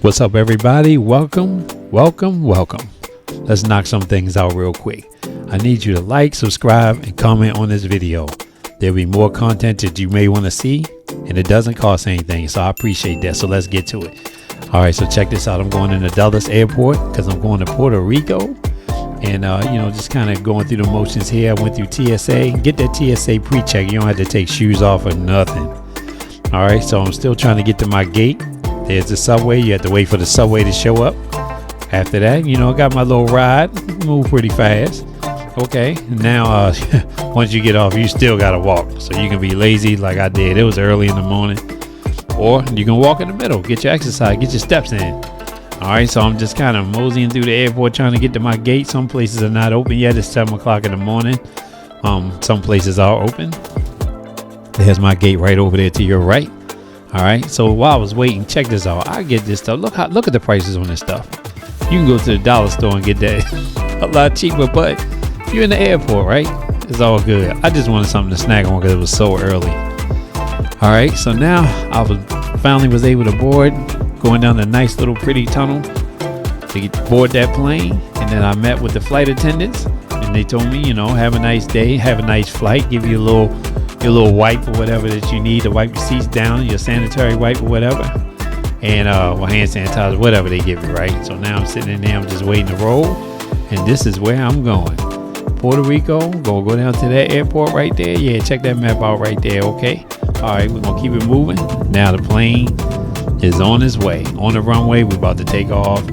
What's up, everybody? Welcome. Let's knock some things out real quick. I need you to like, subscribe, and comment on this video. There'll be more content that you may want to see, and it doesn't cost anything, so I appreciate that. So let's get to it. All right, so check this out. I'm going into Dulles Airport because I'm going to Puerto Rico, and just kind of going through the motions here. I went through TSA. Get that TSA pre-check. You don't have to take shoes off or nothing. All right, so I'm still trying to get to my gate. There's the subway. You have to wait for the subway to show up. After that, I got my little ride. Move pretty fast. Okay, now once you get off, you still gotta walk. So you can be lazy like I did. It was early in the morning. Or you can walk in the middle. Get your exercise. Get your steps in. All right, so I'm just kind of moseying through the airport trying to get to my gate. Some places are not open yet. It's 7 o'clock in the morning. Some places are open. There's my gate right over there to your right. All right, so while I was waiting, check this out. I get this stuff. Look at the prices on this stuff. You can go to the dollar store and get that a lot cheaper, but you're in the airport, right? It's all good. I just wanted something to snack on because it was so early. All right, so now I finally was able to board, going down the nice little pretty tunnel to board that plane. And then I met with the flight attendants, and they told me, have a nice day, have a nice flight, give you your little wipe or whatever that you need to wipe your seats down, your sanitary wipe or whatever, and hand sanitizer, whatever they give you, right? So now I'm sitting in there, I'm just waiting to roll, and this is where I'm going. Puerto Rico, gonna go down to that airport right there. Yeah, check that map out right there, okay? All right, we're gonna keep it moving. Now the plane is on its way, on the runway. We're about to take off.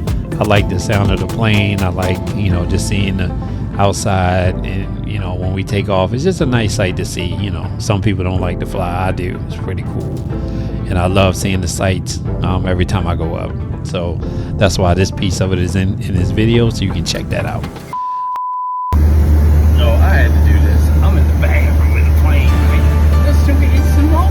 I like the sound of the plane. I like, just seeing the outside, and when we take off, it's just a nice sight to see. Some people don't like to fly. I do. It's pretty cool, and I love seeing the sights every time I go up. So that's why this piece of it is in this video, so you can check that out. No, I had to do this. I'm in the bathroom in the plane. Let's still get some more.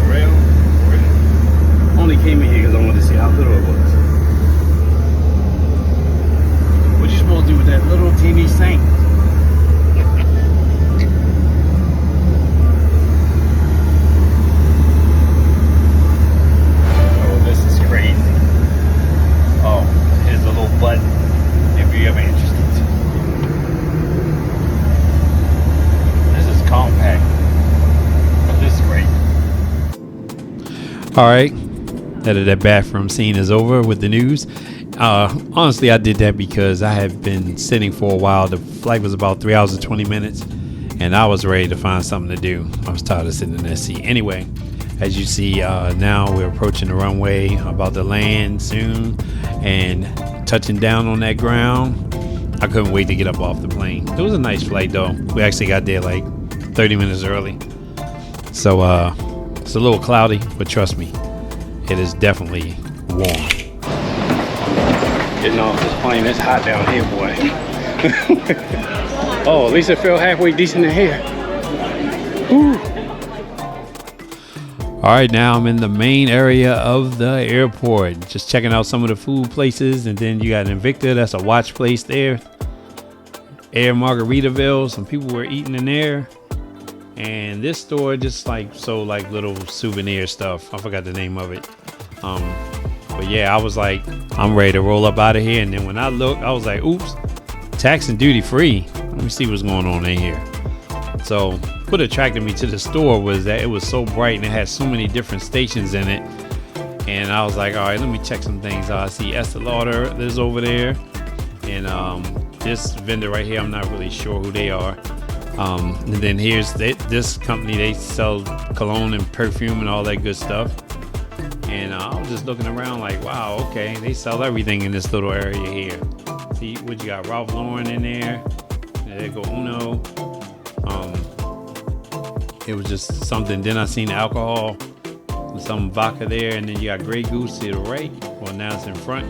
For real? Only came in here because I wanted to see how little it was. What you supposed to do with that little teeny sink? Oh, this is crazy. Oh, here's a little button if you're ever interested. This is compact. This is great. All right, that bathroom scene is over with the news. Honestly, I did that because I have been sitting for a while. The flight was about 3 hours and 20 minutes, and I was ready to find something to do. I was tired of sitting in that seat. Anyway, as you see, now we're approaching the runway, about to land soon, and touching down on that ground. I couldn't wait to get up off the plane. It was a nice flight, though. We actually got there like 30 minutes early. So it's a little cloudy, but trust me, it is definitely warm. Getting off this plane, it's hot down here, boy. Oh, at least it felt halfway decent in here. Whew. All right, now I'm in the main area of the airport, just checking out some of the food places, and then you got Invicta, that's a watch place there. Air Margaritaville, some people were eating in there. And this store just sold little souvenir stuff. I forgot the name of it. But yeah, I was like, I'm ready to roll up out of here. And then when I looked, I was like, oops, tax and duty free. Let me see what's going on in here. So what attracted me to the store was that it was so bright and it had so many different stations in it. And I was like, all right, let me check some things out. I see Estee Lauder is over there. And this vendor right here, I'm not really sure who they are. And then here's this company. They sell cologne and perfume and all that good stuff. And I was just looking around like, wow, okay, they sell everything in this little area here. See what you got, Ralph Lauren in there. There go Uno. It was just something. Then I seen alcohol, some vodka there, and then you got Grey Goose to the right. Well, now it's in front.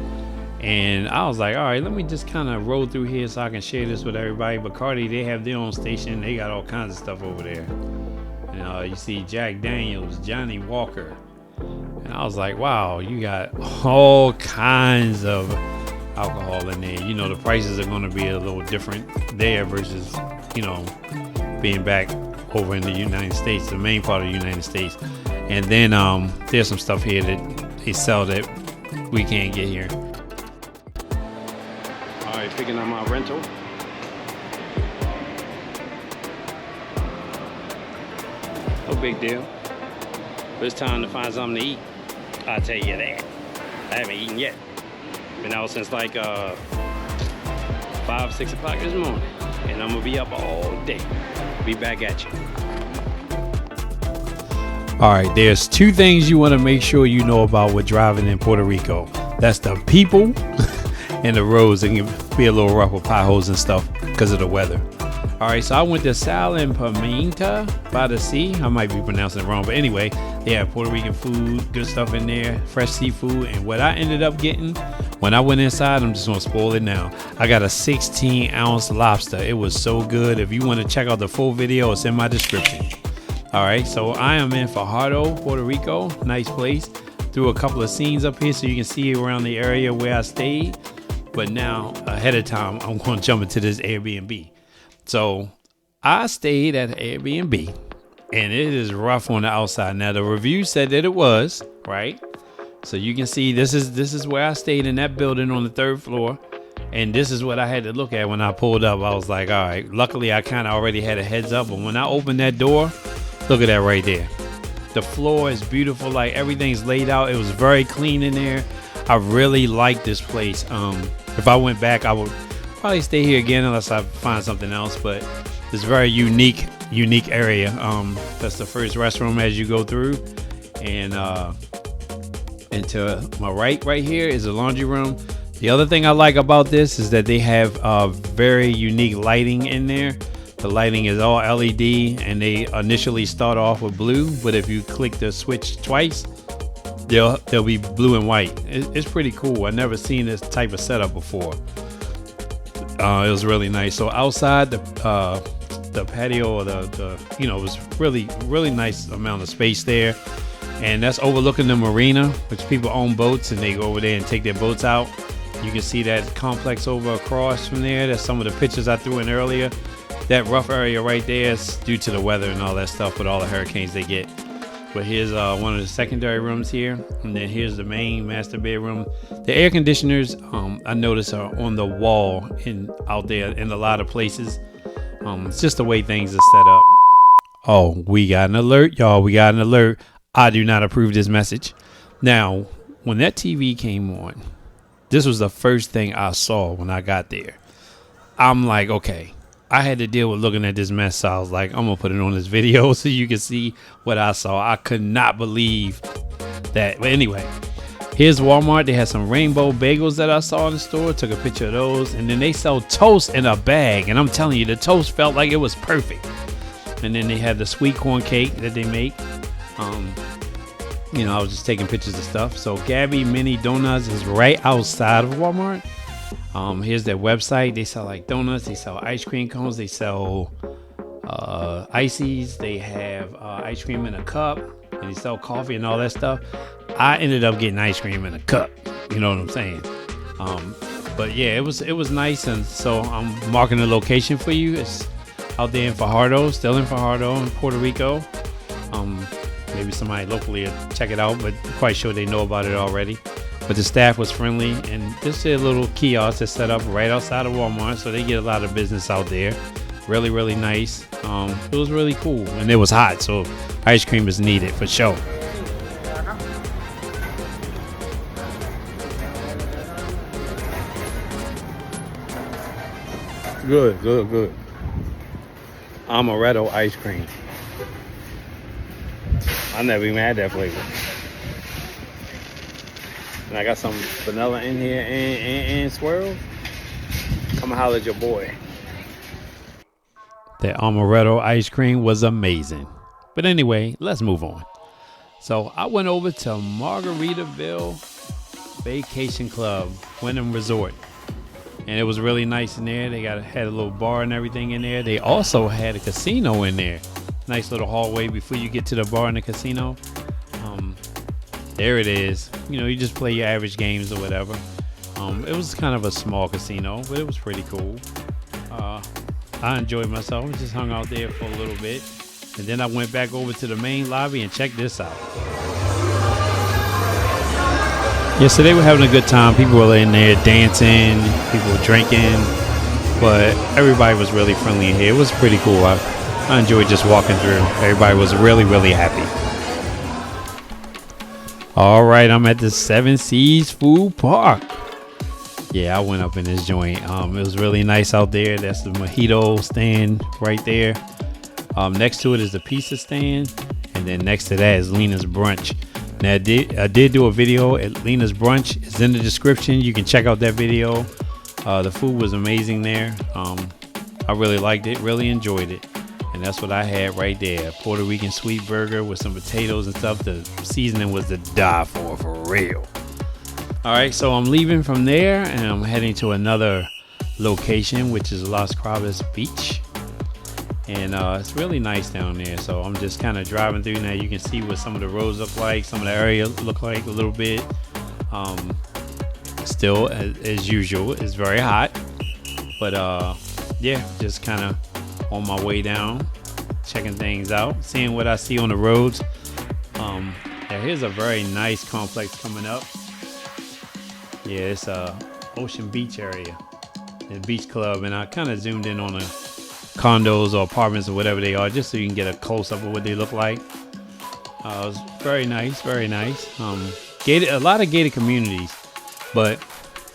And I was like, all right, let me just kind of roll through here so I can share this with everybody. Bacardi, they have their own station. They got all kinds of stuff over there. And you see Jack Daniels, Johnny Walker. And I was like, wow, you got all kinds of alcohol in there. The prices are going to be a little different there versus, being back over in the United States, the main part of the United States. And then there's some stuff here that they sell that we can't get here. All right, picking up my rental. No big deal. But it's time to find something to eat. I'll tell you that. I haven't eaten yet. Been out since like 5, 6 o'clock this morning. And I'm gonna be up all day. Be back at you. All right, there's 2 things you want to make sure you know about with driving in Puerto Rico. That's the people and the roads. It can be a little rough with potholes and stuff because of the weather. All right, so I went to Sal and Pimenta by the sea. I might be pronouncing it wrong, but anyway, they have Puerto Rican food, good stuff in there, fresh seafood. And what I ended up getting when I went inside, I'm just gonna spoil it now. I got a 16-ounce lobster. It was so good. If you want to check out the full video, it's in my description. All right, so I am in Fajardo, Puerto Rico. Nice place. Threw a couple of scenes up here so you can see around the area where I stayed. But now, ahead of time, I'm going to jump into this Airbnb. So I stayed at an Airbnb, and it is rough on the outside. Now, the review said that it was, right? So you can see this is where I stayed in that building on the 3rd floor. And this is what I had to look at when I pulled up. I was like, all right, luckily I kind of already had a heads up. But when I opened that door, look at that right there. The floor is beautiful. Like, everything's laid out. It was very clean in there. I really like this place. If I went back, I would probably stay here again unless I find something else. But it's very unique area. That's the first restroom as you go through. And to my right here is a laundry room. The other thing I like about this is that they have very unique lighting in there. The lighting is all LED, and they initially start off with blue, but if you click the switch twice, they'll be blue and white. It's pretty cool. I've never seen this type of setup before. It was really nice. So outside the patio, or the it was really nice amount of space there, and that's overlooking the marina, which people own boats and they go over there and take their boats out. You can see that complex over across from there. That's some of the pictures I threw in earlier. That rough area right there is due to the weather and all that stuff with all the hurricanes they get. But here's one of the secondary rooms here, and then here's the main master bedroom. The air conditioners, I notice, are on the wall out there in a lot of places. It's just the way things are set up. Oh, we got an alert, y'all. We got an alert. I do not approve this message. Now, when that TV came on, this was the first thing I saw when I got there. I'm like, okay. I had to deal with looking at this mess, so I was like, I'm gonna put it on this video so you can see what I saw. I could not believe that. But anyway, here's Walmart. They had some rainbow bagels that I saw in the store. Took a picture of those, and then they sell toast in a bag, and I'm telling you, the toast felt like it was perfect. And then they had the sweet corn cake that they make. I was just taking pictures of stuff. So Gabby Mini Donuts is right outside of Walmart. Here's their website. They sell like donuts, they sell ice cream cones, they sell ices, they have ice cream in a cup, and they sell coffee and all that stuff. I ended up getting ice cream in a cup, you know what I'm saying? But yeah, it was nice, and so I'm marking the location for you. It's out there in Fajardo, still in Fajardo in Puerto Rico. Maybe somebody locally will check it out, but I'm quite sure they know about it already. But the staff was friendly, and this is a little kiosk that's set up right outside of Walmart, so they get a lot of business out there. Really, really nice. It was really cool, and it was hot, so ice cream is needed for sure. Good. Amaretto ice cream. I never even had that flavor. And I got some vanilla in here and swirl. Come and holler at your boy. That amaretto ice cream was amazing. But anyway, let's move on. So I went over to Margaritaville Vacation Club, Wyndham Resort. And it was really nice in there. They had a little bar and everything in there. They also had a casino in there. Nice little hallway before you get to the bar and the casino. There it is. You just play your average games or whatever. It was kind of a small casino, but it was pretty cool. I enjoyed myself. I just hung out there for a little bit. And then I went back over to the main lobby and checked this out. Yeah, so they were having a good time. People were in there dancing, people were drinking, but everybody was really friendly in here. It was pretty cool. I enjoyed just walking through. Everybody was really, really happy. All right, I'm at the Seven Seas Food Park. Yeah, I went up in this joint. It was really nice out there. That's the mojito stand right there. Next to it is the pizza stand, and then next to that is Lena's Brunch. Now, I did do a video at Lena's Brunch. It's in the description. You can check out that video. The food was amazing there. I really liked it, really enjoyed it. And that's what I had right there. Puerto Rican sweet burger with some potatoes and stuff. The seasoning was to die for real. All right, so I'm leaving from there and I'm heading to another location, which is Las Croabas Beach. And it's really nice down there. So I'm just kind of driving through now. You can see what some of the roads look like, some of the area look like a little bit. Still, as usual, it's very hot. But yeah, just kind of on my way down, checking things out, seeing what I see on the roads. Now here's a very nice complex coming up. Yeah, it's Ocean Beach area, the beach club, and I kind of zoomed in on the condos or apartments or whatever they are, just so you can get a close-up of what they look like. It was very nice, very nice. Gated, a lot of gated communities. But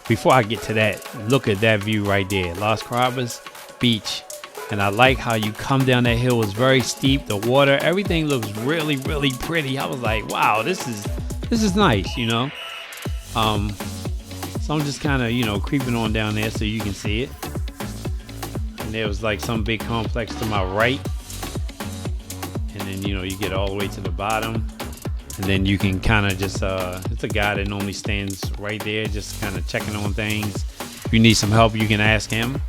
before I get to that, look at that view right there, Las Croabas Beach. And I like how you come down that hill. It's very steep. The water, everything looks really, really pretty. I was like, wow, this is nice, you know. So I'm just kind of, you know, creeping on down there so you can see it. And there was like some big complex to my right. And then, you know, you get all the way to the bottom. And then you can kind of just, it's a guy that normally stands right there, just kind of checking on things. If you need some help, you can ask him.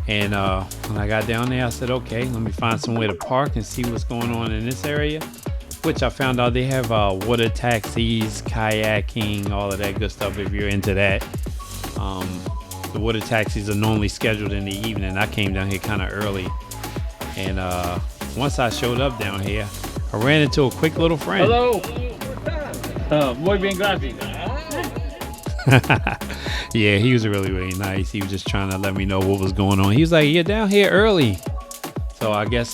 And when I got down there, I said, okay, let me find somewhere to park and see what's going on in this area. Which I found out they have water taxis, kayaking, all of that good stuff if you're into that. The water taxis are normally scheduled in the evening. I came down here kind of early. And once I showed up down here, I ran into a quick little friend. Hello. Muy bien, gracias. Yeah, he was really, really nice. He was just trying to let me know what was going on. He was like, you're down here early. So I guess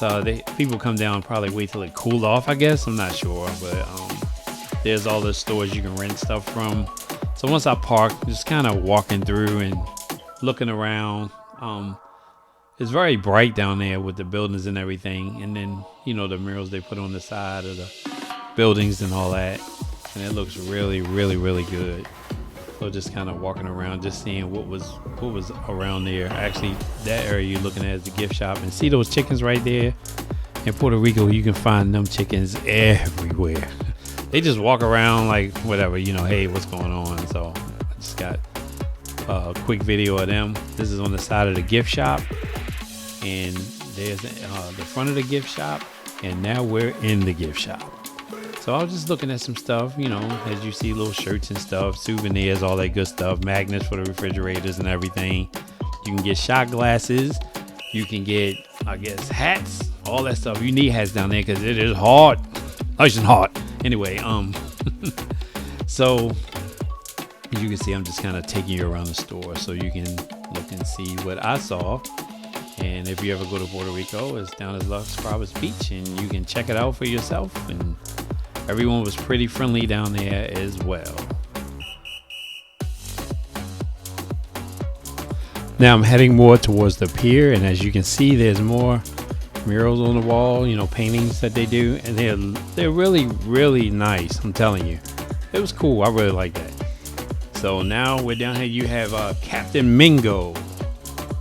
people come down, probably wait till it cooled off, I guess. I'm not sure. But there's all the stores you can rent stuff from. So once I parked, just kind of walking through and looking around. It's very bright down there with the buildings and everything. And then, you know, the murals they put on the side of the buildings and all that. And it looks really, really, really good. So just kind of walking around, just seeing what was around there. Actually, that area you're looking at is the gift shop. And see those chickens right there? In Puerto Rico, you can find them chickens everywhere. They just walk around like whatever, you know, hey, what's going on? So I just got a quick video of them. This is on the side of the gift shop. And there's the front of the gift shop. And now we're in the gift shop. So I was just looking at some stuff, you know, as you see, little shirts and stuff, souvenirs, all that good stuff, magnets for the refrigerators and everything. You can get shot glasses. You can get, I guess, hats, all that stuff. You need hats down there because it is hot. Nice and hot. Anyway, so as you can see, I'm just kind of taking you around the store so you can look and see what I saw. And if you ever go to Puerto Rico, it's down at Las Croabas Beach, and you can check it out for yourself. And everyone was pretty friendly down there as well. Now I'm heading more towards the pier, and as you can see, there's more murals on the wall, you know, paintings that they do, and they're really, really nice. I'm telling you, it was cool. I really like that. So now we're down here. You have Captain Mingo.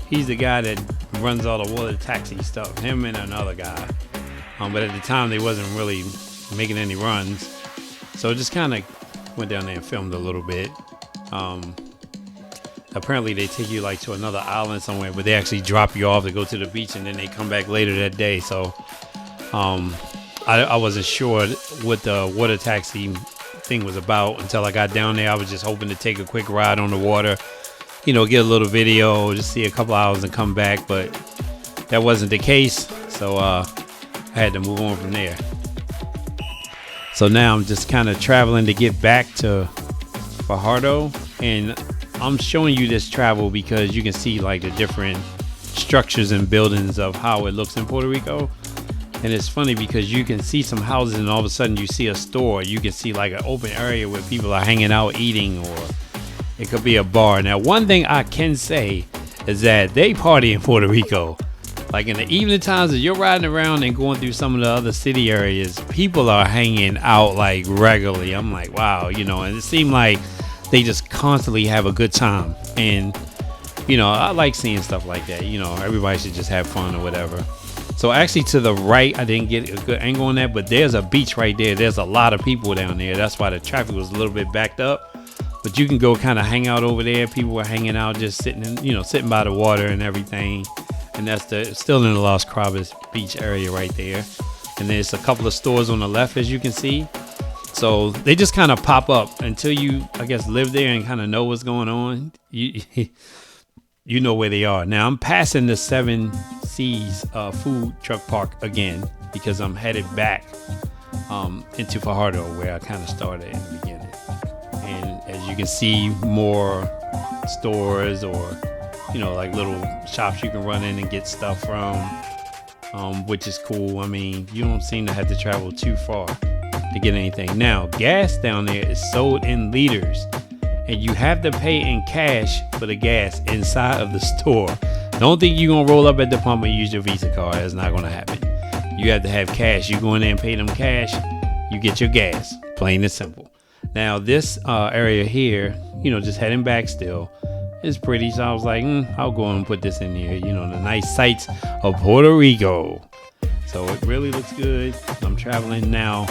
He's the guy that runs all the water taxi stuff. Him and another guy. But at the time, they wasn't really making any runs, so just kind of went down there and filmed a little bit. Apparently they take you like to another island somewhere, but they actually drop you off to go to the beach, and then they come back later that day. So I wasn't sure what the water taxi thing was about until I got down there. I was just hoping to take a quick ride on the water, you know, get a little video, just see a couple hours and come back, but that wasn't the case. So I had to move on from there. So now I'm just kind of traveling to get back to Fajardo, and I'm showing you this travel because you can see like the different structures and buildings of how it looks in Puerto Rico. And it's funny because you can see some houses and all of a sudden you see a store. You can see like an open area where people are hanging out eating, or it could be a bar. Now, one thing I can say is that they party in Puerto Rico. Like in the evening times, as you're riding around and going through some of the other city areas, people are hanging out like regularly. I'm like, wow, you know, and it seemed like they just constantly have a good time. And, you know, I like seeing stuff like that. You know, everybody should just have fun or whatever. So actually to the right, I didn't get a good angle on that, but there's a beach right there. There's a lot of people down there. That's why the traffic was a little bit backed up. But you can go kind of hang out over there. People were hanging out, just sitting in, you know, sitting by the water and everything. And that's still in the Las Croabas Beach area right there. And there's a couple of stores on the left, as you can see. So they just kind of pop up until you, I guess, live there and kind of know what's going on. You know where they are. Now I'm passing the Seven Seas food truck park again because I'm headed back into Fajardo, where I kind of started in the beginning. And as you can see, more stores, or you know, like little shops you can run in and get stuff from, which is cool. I mean, you don't seem to have to travel too far to get anything. Now, gas down there is sold in liters, and you have to pay in cash for the gas inside of the store. Don't think you're gonna roll up at the pump and use your Visa card. That's not gonna happen. You have to have cash. You go in there and pay them cash, you get your gas, plain and simple. Now this area here, you know, just heading back still, is pretty. So I was like, I'll go and put this in here. You know, the nice sights of Puerto Rico. So it really looks good. I'm traveling now.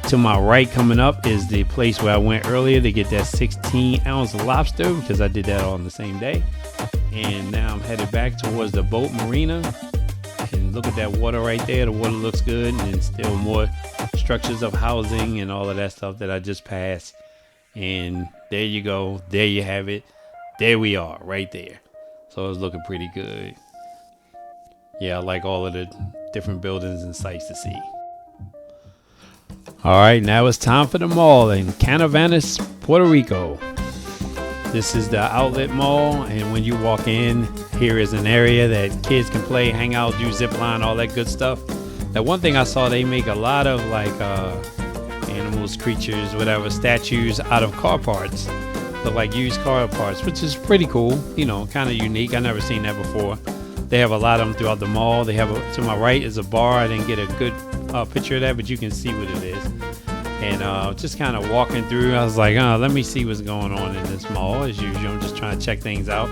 To my right coming up is the place where I went earlier to get that 16-ounce lobster, because I did that all on the same day. And now I'm headed back towards the boat marina. And look at that water right there. The water looks good, and still more structures of housing and all of that stuff that I just passed. And there you go. There you have it. There we are right there. So it's looking pretty good. Yeah, I like all of the different buildings and sights to see. All right, now it's time for the mall in Canóvanas, Puerto Rico. This is the outlet mall, and when you walk in, here is an area that kids can play, hang out, do zip line, all that good stuff. Now, one thing I saw, they make a lot of like animals, creatures, whatever, statues out of car parts. Look like used car parts, which is pretty cool, you know, kind of unique. I never seen that before. They have a lot of them throughout the mall. They have to my right is a bar. I didn't get a good picture of that, but you can see what it is. And just kind of walking through, I was like, let me see what's going on in this mall. As usual, I'm just trying to check things out.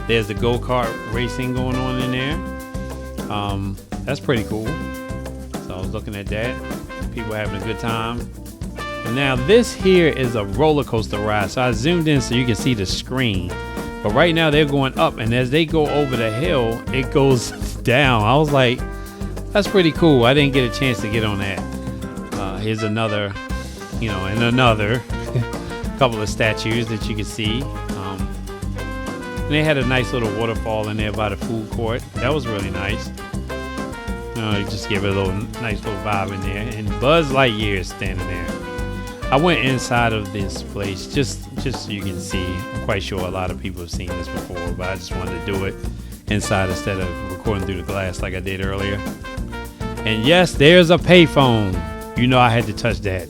There's the go-kart racing going on in there. That's pretty cool. So I was looking at that. People having a good time. And now this here is a roller coaster ride. So I zoomed in so you can see the screen. But right now they're going up, and as they go over the hill, it goes down. I was like, that's pretty cool. I didn't get a chance to get on that. Here's another, you know, and another couple of statues that you can see. And they had a nice little waterfall in there by the food court. That was really nice. You just give it a nice little vibe in there. And Buzz Lightyear is standing there. I went inside of this place just so you can see. I'm quite sure a lot of people have seen this before, but I just wanted to do it inside instead of recording through the glass like I did earlier. And yes, there's a payphone. You know I had to touch that.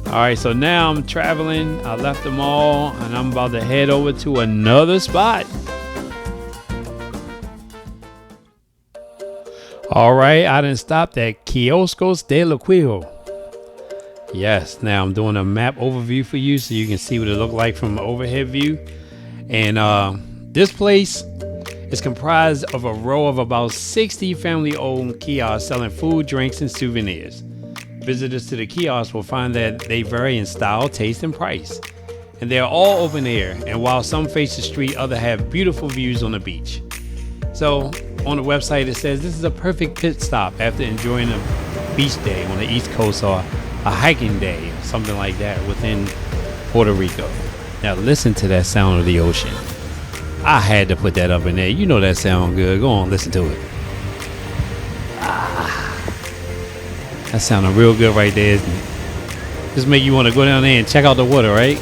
All right, so now I'm traveling. I left the mall, and I'm about to head over to another spot. All right, I done stopped at Kioskos de La Quinta. Yes, now I'm doing a map overview for you so you can see what it looked like from an overhead view. And this place is comprised of a row of about 60 family-owned kiosks selling food, drinks, and souvenirs. Visitors to the kiosks will find that they vary in style, taste, and price. And they're all open air, and while some face the street, others have beautiful views on the beach. So on the website it says this is a perfect pit stop after enjoying a beach day on the East Coast or a hiking day or something like that within Puerto Rico. Now listen to that sound of the ocean. I had to put that up in there. You know that sound good. Go on, listen to it. That sounded real good right there. Just make you want to go down there and check out the water, right?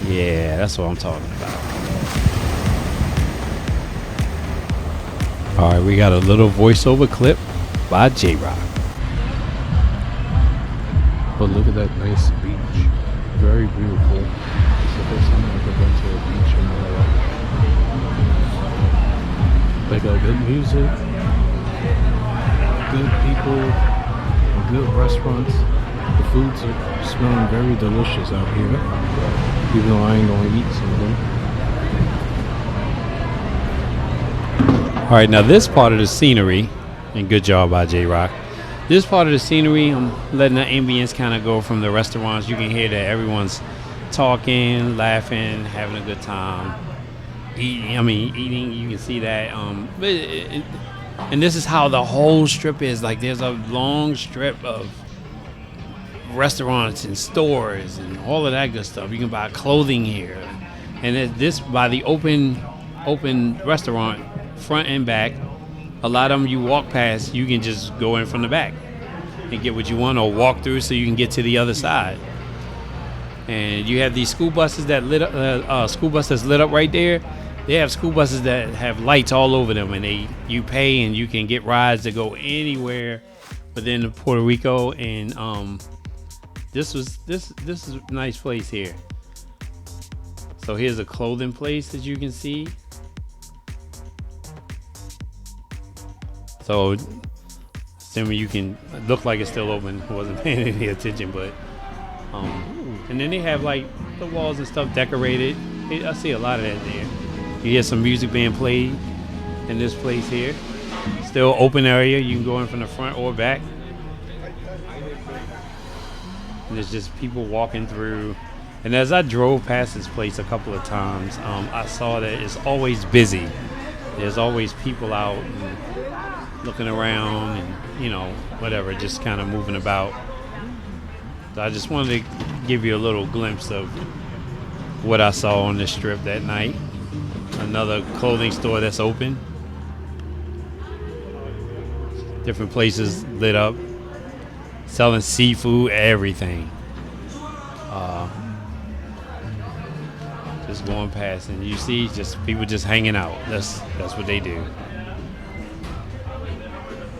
Yeah, that's what I'm talking about. All right, we got a little voiceover clip by J-Rock. But look at that nice beach. Very beautiful. It's the first time I've ever been to a beach in my life. They got good music, good people, good restaurants. The foods are smelling very delicious out here, even though I ain't gonna eat some of them. All right, now this part of the scenery, and good job by J-Rock. This part of the scenery, I'm letting the ambience kind of go from the restaurants. You can hear that everyone's talking, laughing, having a good time. Eating, you can see that. And this is how the whole strip is. Like, there's a long strip of restaurants and stores and all of that good stuff. You can buy clothing here. And this, by the open restaurant, front and back, a lot of them you walk past, you can just go in from the back and get what you want, or walk through so you can get to the other side. And you have these school buses that lit up, school bus that's lit up right there. They have school buses that have lights all over them, and you pay and you can get rides to go anywhere within Puerto Rico. And this is a nice place here. So here's a clothing place that you can see. So assuming you can look like it's still open. I wasn't paying any attention, but and then they have like the walls and stuff decorated. I see a lot of that there. You hear some music being played in this place here. Still open area. You can go in from the front or back. And there's just people walking through. And as I drove past this place a couple of times, I saw that it's always busy. There's always people out and looking around and, whatever, just kind of moving about. So I just wanted to give you a little glimpse of what I saw on this strip that night. Another clothing store that's open. Different places lit up. Selling seafood, everything. Just going past, and you see just people just hanging out. That's what they do.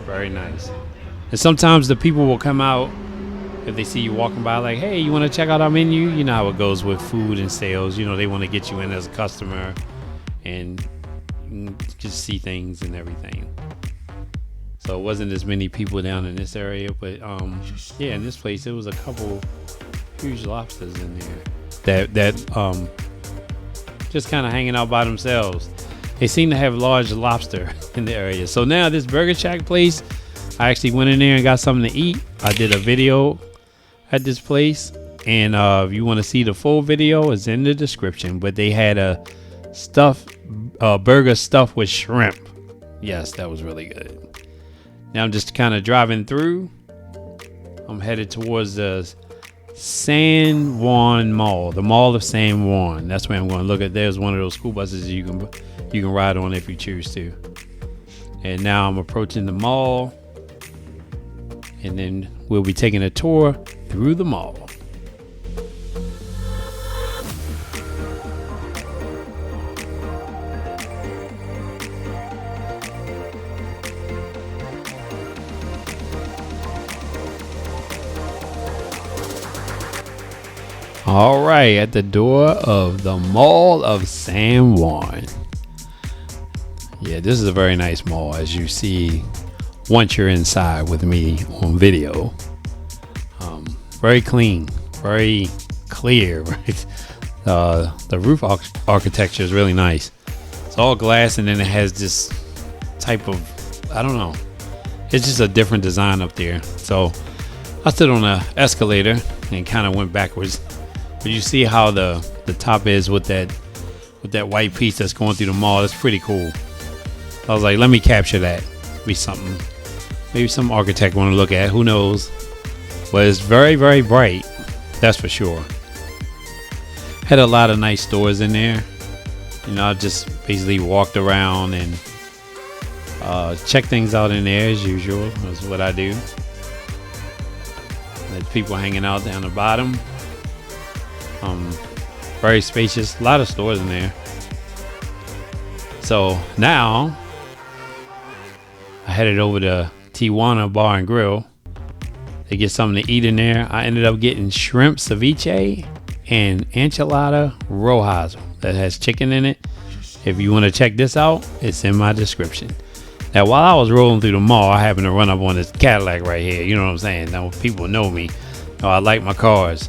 Very nice. And sometimes the people will come out if they see you walking by, like, hey, you want to check out our menu? You know how it goes with food and sales. They want to get you in as a customer and just see things and everything. So it wasn't as many people down in this area, but yeah, in this place there was a couple huge lobsters in there that just kind of hanging out by themselves. They seem to have large lobster in the area. So now this Burger Shack place, I actually went in there and got something to eat. I did a video at this place, and if you want to see the full video, it's in the description. But they had a burger stuffed with shrimp. Yes, that was really good. Now I'm just kind of driving through. I'm headed towards the San Juan Mall, the Mall of San Juan. That's where I'm going to look at. There's one of those school buses you can ride on if you choose to. And now I'm approaching the mall, and then we'll be taking a tour through the mall. All right, at the door of the Mall of San Juan. Yeah, this is a very nice mall, as you see once you're inside with me on video. Very clean, very clear, right? The roof architecture is really nice. It's all glass, and then it has this type of, I don't know, it's just a different design up there. So I stood on an escalator and kind of went backwards. But you see how the top is with that white piece that's going through the mall. It's pretty cool. I was like, let me capture that. Be something, maybe some architect want to look at. Who knows? But it's very, very bright. That's for sure. Had a lot of nice stores in there. I just basically walked around and Check things out in there as usual. That's what I do. There's people hanging out down the bottom. Very spacious. A lot of stores in there. So now I headed over to Tijuana Bar and Grill to get something to eat in there. I ended up getting shrimp ceviche and enchilada rojas that has chicken in it. If you want to check this out, it's in my description. Now, while I was rolling through the mall, I happened to run up on this Cadillac right here. You know what I'm saying? Now, people know me. I like my cars.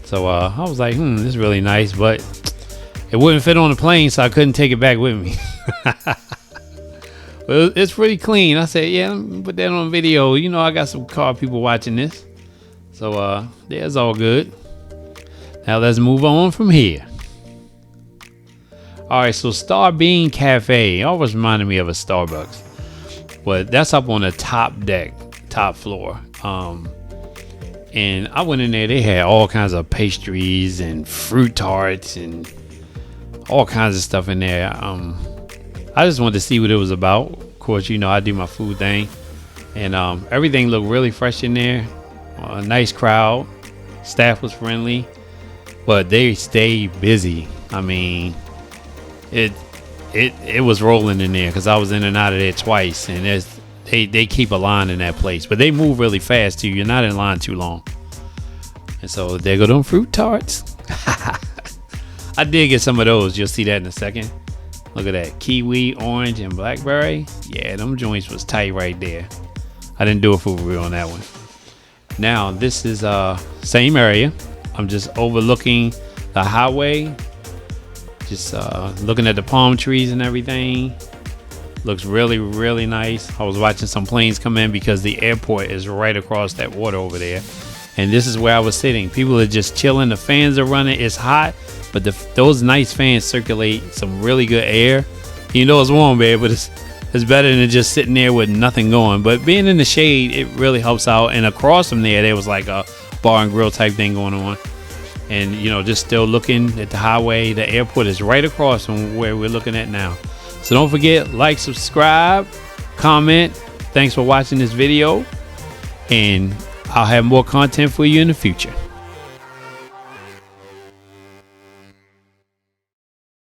So I was like, this is really nice, but it wouldn't fit on the plane, so I couldn't take it back with me. Well, it's pretty clean. I said, yeah, let me put that on video. You know, I got some car people watching this. So yeah, it's all good. Now let's move on from here. All right, so Star Bean Cafe always reminded me of a Starbucks, but that's up on the top deck, top floor. And I went in there. They had all kinds of pastries and fruit tarts and all kinds of stuff in there. I just wanted to see what it was about. Of course, you know, I do my food thing, and everything looked really fresh in there. A nice crowd. Staff was friendly, but they stayed busy. I mean, it was rolling in there because I was in and out of there twice, and they keep a line in that place, but they move really fast too. You're not in line too long. And so there go them fruit tarts. I did get some of those. You'll see that in a second. Look at that, kiwi, orange, and blackberry. Yeah, them joints was tight right there. I didn't do a food review on that one. Now this is same area. I'm just overlooking the highway. Just looking at the palm trees and everything. Looks really, really nice. I was watching some planes come in because the airport is right across that water over there. And this is where I was sitting. People are just chilling. The fans are running. It's hot, but those nice fans circulate some really good air. You know it's warm, babe, but it's better than just sitting there with nothing going. But being in the shade, it really helps out. And across from there was like a bar and grill type thing going on. And, you know, just still looking at the highway. The airport is right across from where we're looking at now. So don't forget, like, subscribe, comment. Thanks for watching this video. And I'll have more content for you in the future.